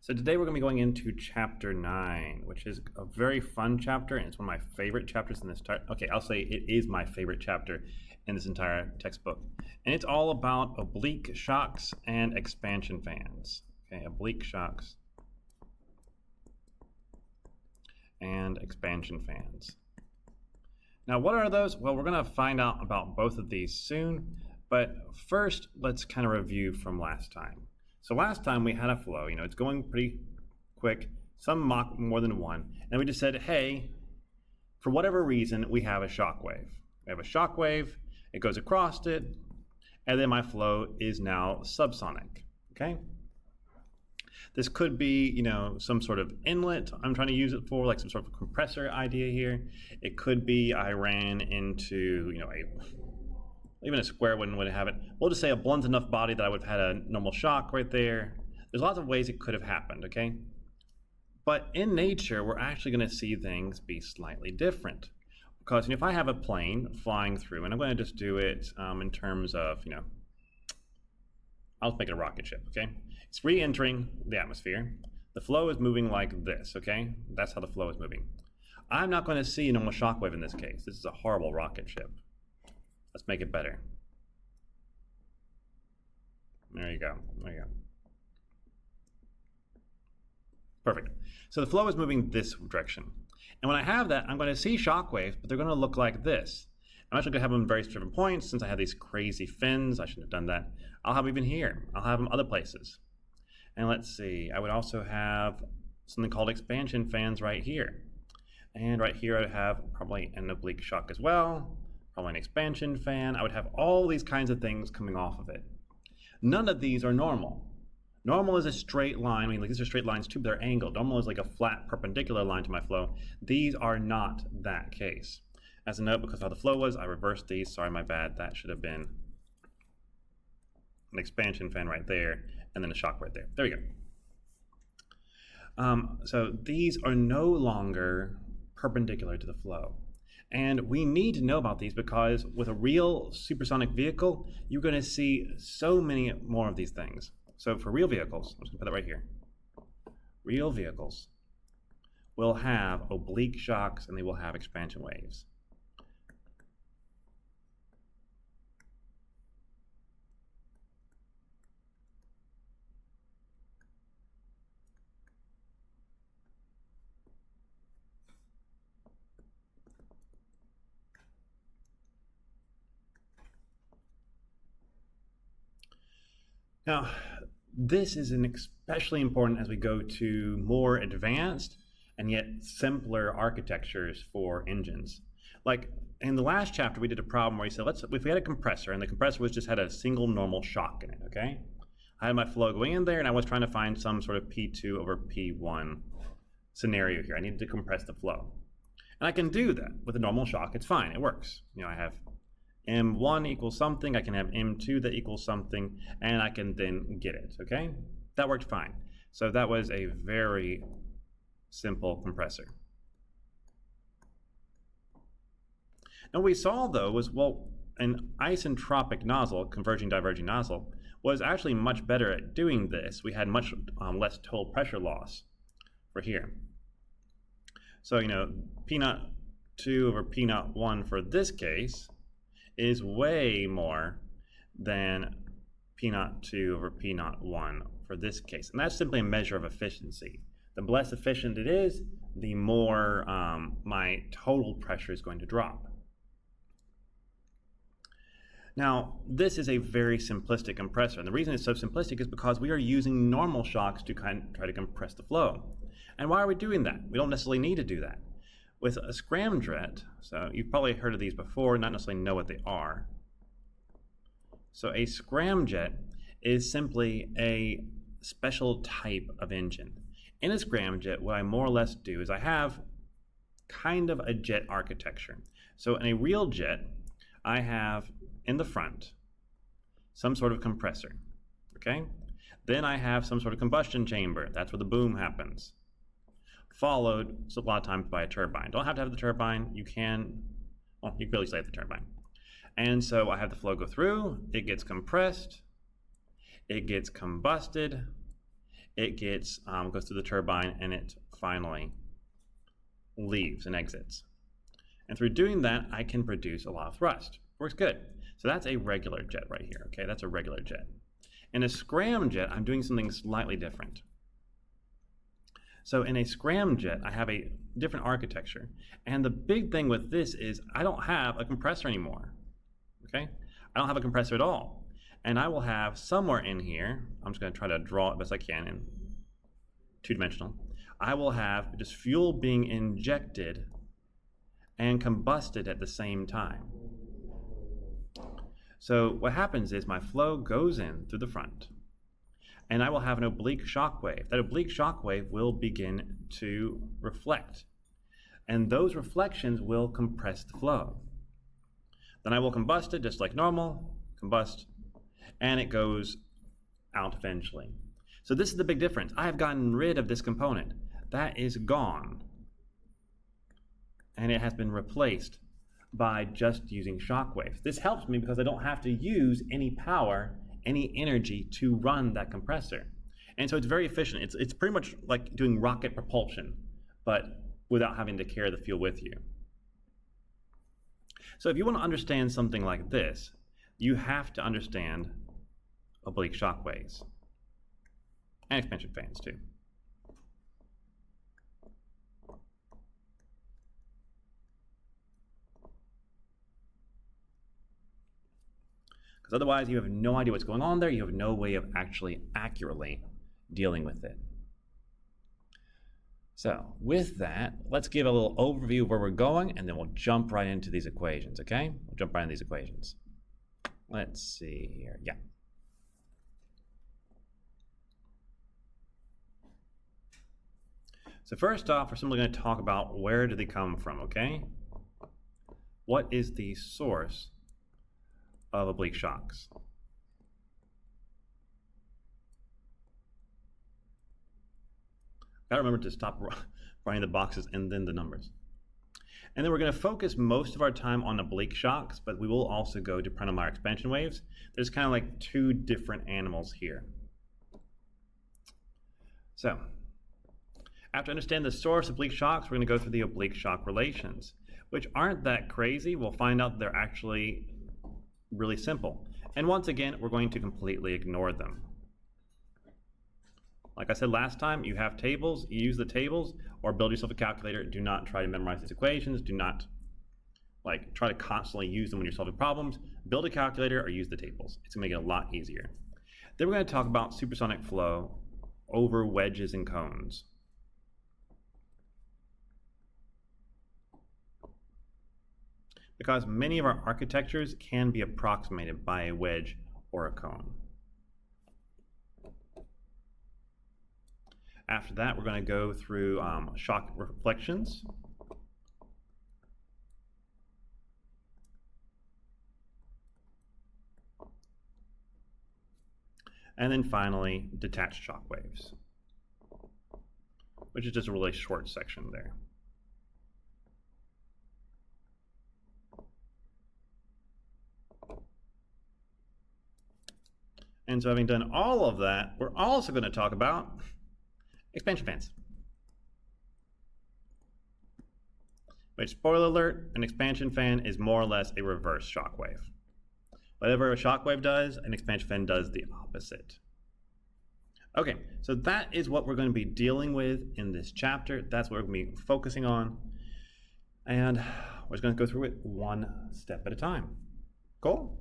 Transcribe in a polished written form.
So today we're going to be going into chapter 9, which is a very fun chapter, and it's one of my favorite chapters in this entire... Okay, I'll say it is my favorite chapter in this entire textbook. And it's all about oblique shocks and expansion fans. Okay, oblique shocks and expansion fans. Now, what are those? Well, we're going to find out about both of these soon, but first, let's kind of review from last time. So last time we had a flow, it's going pretty quick, some Mach more than one, and we just said, hey, for whatever reason, we have a shock wave. We have a shock wave, it goes across it, and then my flow is now subsonic, okay? This could be, some sort of inlet I'm trying to use it for, like some sort of compressor idea here. It could be I ran into, even a square wouldn't have it. We'll just say a blunt enough body that I would have had a normal shock right there. There's lots of ways it could have happened, okay? But in nature, we're actually going to see things be slightly different. Because if I have a plane flying through, and I'm going to just do it in terms of, I'll make it a rocket ship, okay? It's re-entering the atmosphere. The flow is moving like this, okay? That's how the flow is moving. I'm not going to see a normal shock wave in this case. This is a horrible rocket ship. Let's make it better. There you go. There you go. Perfect. So the flow is moving this direction. And when I have that, I'm going to see shock waves, but they're going to look like this. I'm actually going to have them in very different points. Since I have these crazy fins, I shouldn't have done that. I'll have them even here. I'll have them other places. And let's see. I would also have something called expansion fans right here. And right here I would have probably an oblique shock as well. Probably an expansion fan. I would have all these kinds of things coming off of it. None of these are normal. Normal is a straight line. These are straight lines too, but they're angled. Normal is like a flat perpendicular line to my flow. These are not that case. As a note, because of how the flow was, I reversed these. Sorry, my bad. That should have been an expansion fan right there, and then a shock right there. There we go. So these are no longer perpendicular to the flow. And we need to know about these because with a real supersonic vehicle, you're going to see so many more of these things. So for real vehicles, I'm just going to put that right here. Real vehicles will have oblique shocks and they will have expansion waves. Now, this is especially important as we go to more advanced and yet simpler architectures for engines. Like in the last chapter, we did a problem where we said, if we had a compressor and the compressor just had a single normal shock in it, okay? I had my flow going in there and I was trying to find some sort of P2 over P1 scenario here. I needed to compress the flow. And I can do that with a normal shock. It's fine. It works. I have M1 equals something, I can have M2 that equals something, and I can then get it, okay? That worked fine. So that was a very simple compressor. Now what we saw though was, an isentropic nozzle, converging diverging nozzle, was actually much better at doing this. We had much less total pressure loss for here. So, P02 over P01 for this case is way more than P02 over P01 for this case. And that's simply a measure of efficiency. The less efficient it is, the more my total pressure is going to drop. Now, this is a very simplistic compressor. And the reason it's so simplistic is because we are using normal shocks to try to compress the flow. And why are we doing that? We don't necessarily need to do that. With a scramjet, so you've probably heard of these before, not necessarily know what they are. So a scramjet is simply a special type of engine. In a scramjet, what I more or less do is I have kind of a jet architecture. So in a real jet, I have in the front some sort of compressor, okay? Then I have some sort of combustion chamber. That's where the boom happens. Followed a lot of times by a turbine. Don't have to have the turbine. You can really say the turbine. And so I have the flow go through, it gets compressed, it gets combusted, it gets goes through the turbine and it finally leaves and exits. And through doing that, I can produce a lot of thrust. Works good. So that's a regular jet right here. Okay, that's a regular jet. In a scramjet, I'm doing something slightly different. So in a scramjet, I have a different architecture. And the big thing with this is I don't have a compressor anymore. Okay? I don't have a compressor at all. And I will have somewhere in here, I'm just going to try to draw it best I can in two-dimensional. I will have just fuel being injected and combusted at the same time. So what happens is my flow goes in through the front, and I will have an oblique shock wave. That oblique shock wave will begin to reflect, and those reflections will compress the flow. Then I will combust it just like normal, combust, and it goes out eventually. So this is the big difference. I have gotten rid of this component. That is gone, and it has been replaced by just using shock waves. This helps me because I don't have to use any power, any energy to run that compressor. And so it's very efficient. It's pretty much like doing rocket propulsion, but without having to carry the fuel with you. So if you want to understand something like this, you have to understand oblique shock waves and expansion fans too. Otherwise, you have no idea what's going on there. You have no way of actually accurately dealing with it. So with that, let's give a little overview of where we're going, and then we'll jump right into these equations, okay? We'll jump right into these equations. Let's see here. Yeah. So first off, we're simply going to talk about where do they come from, okay? What is the source of oblique shocks? Gotta remember to stop writing the boxes and then the numbers. And then we're going to focus most of our time on oblique shocks, but we will also go to Prandtl-Meyer expansion waves. There's kind of like two different animals here. So, after understanding the source of oblique shocks, we're going to go through the oblique shock relations, which aren't that crazy. We'll find out they're actually really simple. And once again, we're going to completely ignore them. Like I said last time, you have tables, you use the tables, or build yourself a calculator. Do not try to memorize these equations. Do not try to constantly use them when you're solving problems. Build a calculator or use the tables. It's gonna make it a lot easier. Then we're gonna talk about supersonic flow over wedges and cones. Because many of our architectures can be approximated by a wedge or a cone. After that, we're going to go through shock reflections. And then finally, detached shock waves, which is just a really short section there. And so having done all of that, we're also going to talk about expansion fans. Which, spoiler alert, an expansion fan is more or less a reverse shock wave. Whatever a shock wave does, an expansion fan does the opposite. Okay, so that is what we're going to be dealing with in this chapter. That's what we're going to be focusing on. And we're just going to go through it one step at a time. Cool?